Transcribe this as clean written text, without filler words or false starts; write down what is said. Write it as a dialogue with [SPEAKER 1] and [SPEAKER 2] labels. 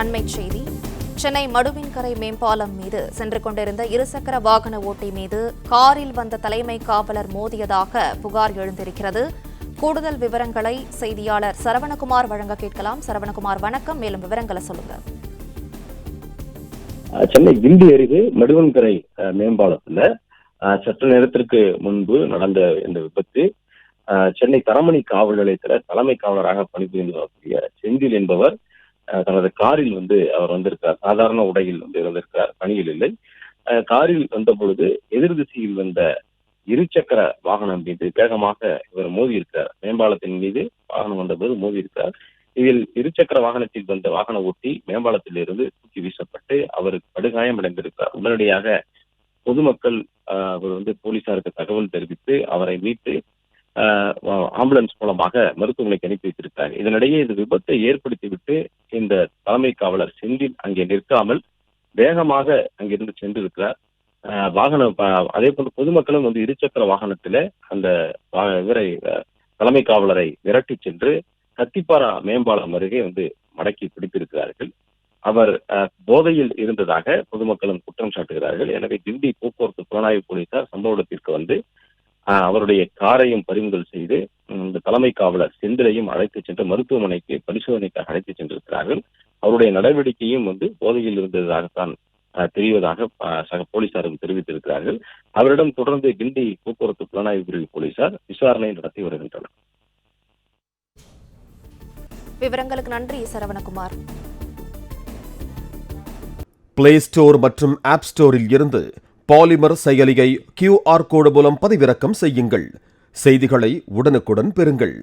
[SPEAKER 1] அண்மைச் செய்தி. சென்னை மடுவின்கரை மேம்பாலம் மீது சென்று கொண்டிருந்த இருசக்கர வாகன ஓட்டி மீது காரில் வந்த தலைமை காவலர் மோதியதாக புகார் எழுந்திருக்கிறது. கூடுதல் விவரங்களை செய்தியாளர் சரவணகுமார் வழங்க கேட்கலாம். சரவணகுமார், வணக்கம். மேலும் விவரங்களை சொல்லுங்க.
[SPEAKER 2] சென்னை கிண்டி அருகே மடுவன்கரை மேம்பாலத்துல சற்று நேரத்திற்கு முன்பு நடந்த இந்த விபத்து சென்னை தரமணி காவல் நிலையத்துல தலைமை காவலராக பணிபுரிந்து வரக்கூடிய செந்தில் என்பவர் தனது காரில் அவர் வந்திருக்கார். சாதாரண உடையில் இருந்திருக்கிறார், பணியில் இல்லை. காரில் வந்த பொழுது எதிர் திசையில் வந்த இருசக்கர வாகனம் மீது வேகமாக இவர் மோதி இருக்கிறார். மேம்பாலத்தின் மீது வாகனம் வந்தபோது மோதி இருக்கிறார். இதில் இருசக்கர வாகனத்தில் வந்த வாகன ஓட்டி மேம்பாலத்தில் இருந்து தூக்கி வீசப்பட்டு அவருக்கு படுகாயம் அடைந்திருக்கிறார். உடனடியாக பொதுமக்கள் அவர் போலீசாருக்கு தகவல் தெரிவித்து அவரை மீட்டு ஆம்புலன்ஸ் மூலமாக மருத்துவமனைக்கு அனுப்பி வைத்திருக்கிறார். இதனிடையே இந்த விபத்தை ஏற்படுத்திவிட்டு இந்த தலைமை காவலர் செந்தில் அங்கே நிற்காமல் வேகமாக அங்கிருந்து சென்றிருக்கிறார். அதே போன்று பொதுமக்களும் இருசக்கர வாகனத்தில அந்த இவரை தலைமை காவலரை விரட்டி சென்று கத்திப்பாரா மேம்பாலம் அருகே மடக்கி பிடித்திருக்கிறார்கள். அவர் போதையில் இருந்ததாக பொதுமக்களும் குற்றம் சாட்டுகிறார்கள். எனவே கிண்டி போக்குவரத்து புலனாய்வு போலீசார் சம்பவ இடத்திற்கு அவருடைய காரையும் பறிமுதல் செய்து இந்த தலைமை காவலர் செந்திலையும் அழைத்து சென்று மருத்துவமனைக்கு பரிசோதனைக்காக அழைத்து சென்றிருக்கிறார்கள். அவருடைய நடவடிக்கையும் போதையில் இருந்ததாகத்தான் தெரிவதாக போலீசாரும் தெரிவித்திருக்கிறார்கள். அவரிடம் தொடர்ந்து கிண்டி போக்குவரத்து புலனாய்வு பிரிவு போலீசார் விசாரணை நடத்தி வருகின்றனர்.
[SPEAKER 1] விவரங்களுக்கு நன்றி சரவணகுமார்.
[SPEAKER 3] பிளே ஸ்டோர் மற்றும் ஆப் ஸ்டோரில் இருந்து பாலிமர் செயலியை QR கோடு மூலம் பதிவிறக்கம் செய்யுங்கள். செய்திகளை உடனுக்குடன் பெறுங்கள்.